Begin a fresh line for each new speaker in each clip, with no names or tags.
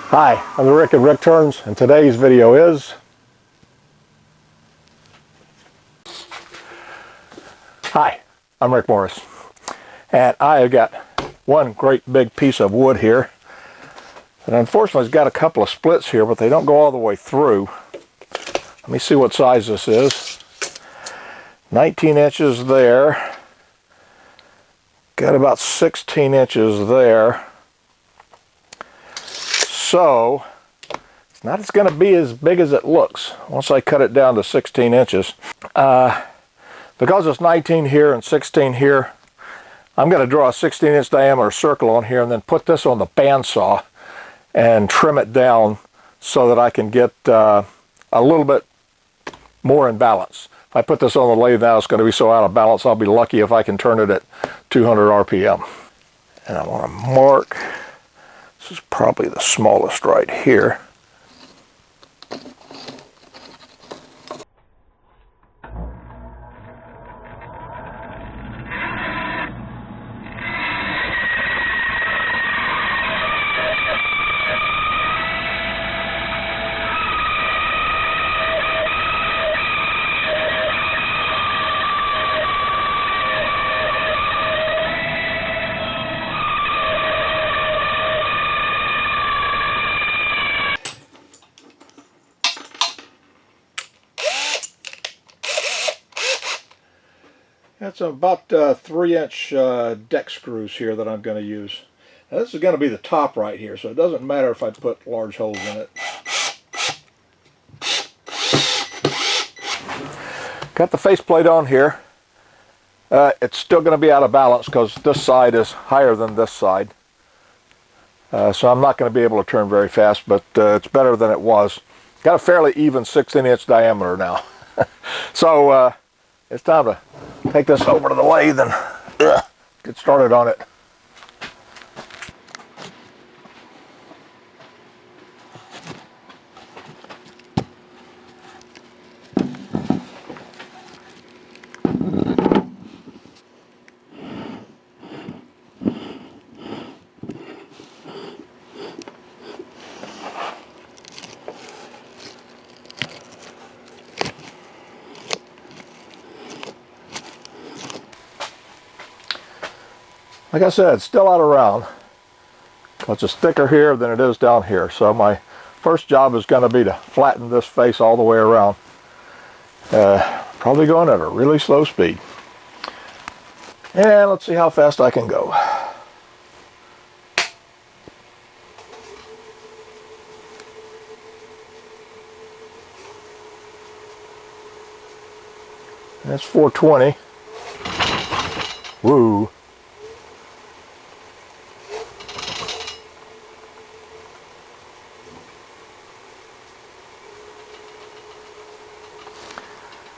Hi, I'm Rick at Rick Turns, and today's video is... Hi, I'm Rick Morris, and I have got one great big piece of wood here, and unfortunately it's got a couple of splits here, but they don't go all the way through. Let me see what size this is. 19 inches there, got about 16 inches there. So it's not going to be as big as it looks once I cut it down to 16 inches. Because it's 19 here and 16 here, I'm going to draw a 16-inch diameter circle on here and then put this on the bandsaw and trim it down so that I can get a little bit more in balance. If I put this on the lathe now, it's going to be so out of balance, I'll be lucky if I can turn it at 200 RPM. And I want to mark... This is probably the smallest right here. That's about 3-inch deck screws here that I'm going to use. Now this is going to be the top right here, so it doesn't matter if I put large holes in it. Got the faceplate on here. It's still going to be out of balance because this side is higher than this side. So I'm not going to be able to turn very fast, but it's better than it was. Got a fairly even 16-inch diameter now. So it's time to take this over to the lathe and get started on it. Like I said, it's still out of round. It's just thicker here than it is down here. So my first job is going to be to flatten this face all the way around. Probably going at a really slow speed. And let's see how fast I can go. That's 420. Woo.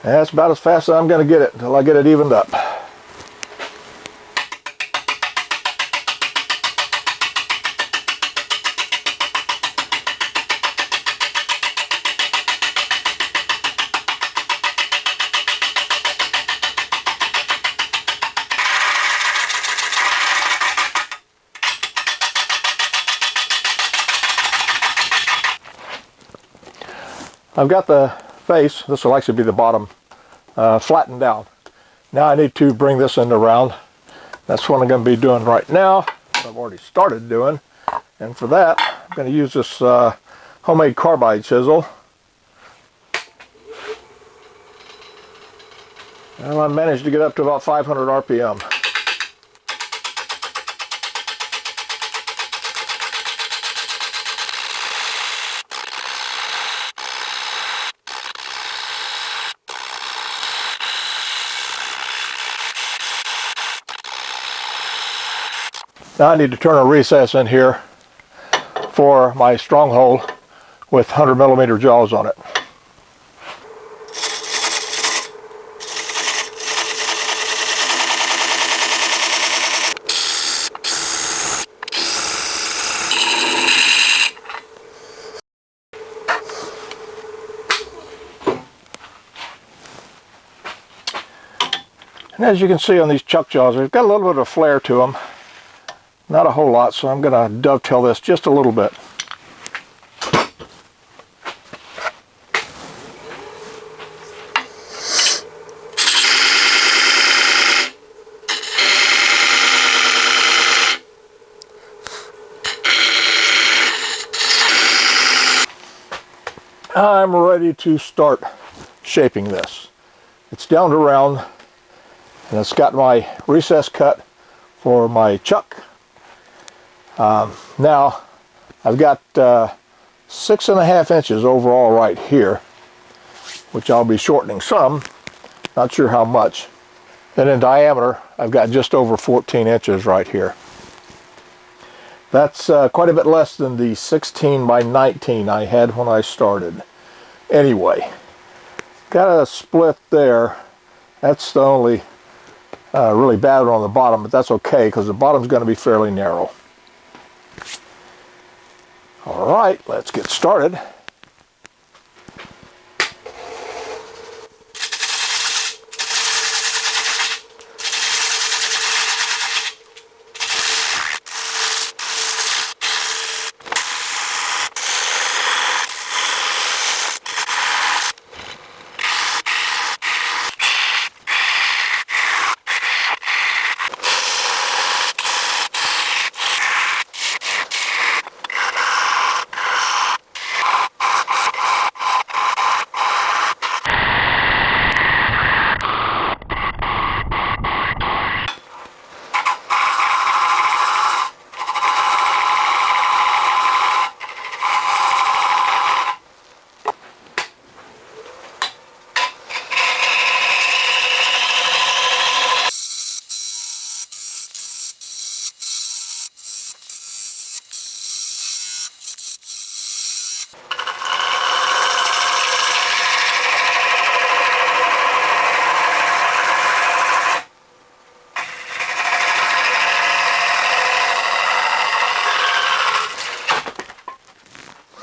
That's about as fast as I'm going to get it until I get it evened up. I've got the face, this will actually be the bottom, flattened down. Now I need to bring this into round. That's what I'm going to be doing right now. I've already started doing. And for that, I'm going to use this homemade carbide chisel. And I managed to get up to about 500 RPM. Now I need to turn a recess in here for my stronghold with 100mm jaws on it. And as you can see on these chuck jaws, they've got a little bit of flair to them. Not a whole lot, so I'm going to dovetail this just a little bit. I'm ready to start shaping this. It's down to round, and it's got my recess cut for my chuck. Now I've got 6.5 inches overall right here, which I'll be shortening some, not sure how much. And in diameter, I've got just over 14 inches right here. That's quite a bit less than the 16 by 19 I had when I started. Anyway, got a split there. That's the only really bad one on the bottom, but that's okay because the bottom's going to be fairly narrow. All right, let's get started.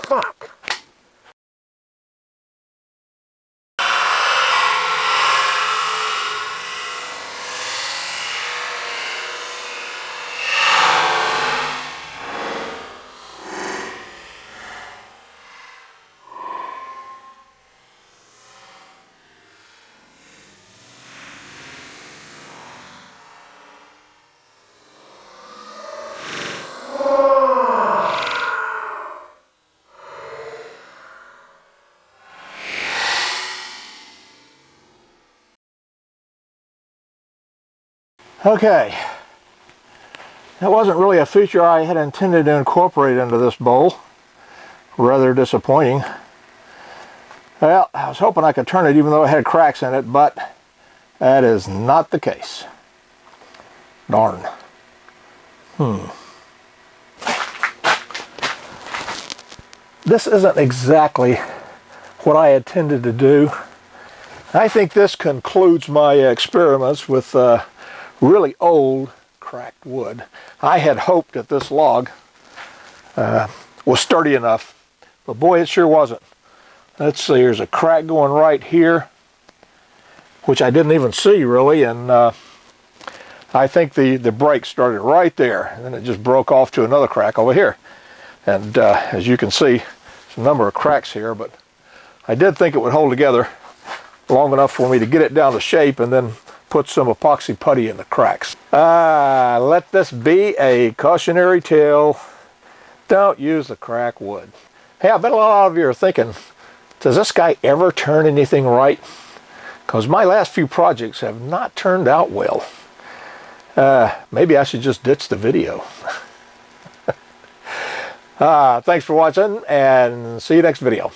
Fuck. Okay, that wasn't really a feature I had intended to incorporate into this bowl. Rather disappointing. Well, I was hoping I could turn it even though it had cracks in it, but that is not the case. Darn. This isn't exactly what I intended to do. I think this concludes my experiments with really old cracked wood. I had hoped that this log was sturdy enough, but boy, it sure wasn't. Let's see, there's a crack going right here, which I didn't even see really, and I think the break started right there, and then it just broke off to another crack over here. And as you can see, there's a number of cracks here, but I did think it would hold together long enough for me to get it down to shape and then put some epoxy putty in the cracks. Let this be a cautionary tale. Don't use the cracked wood. Hey, I bet a lot of you are thinking, does this guy ever turn anything right? Because my last few projects have not turned out well. Maybe I should just ditch the video. Thanks for watching, and see you next video.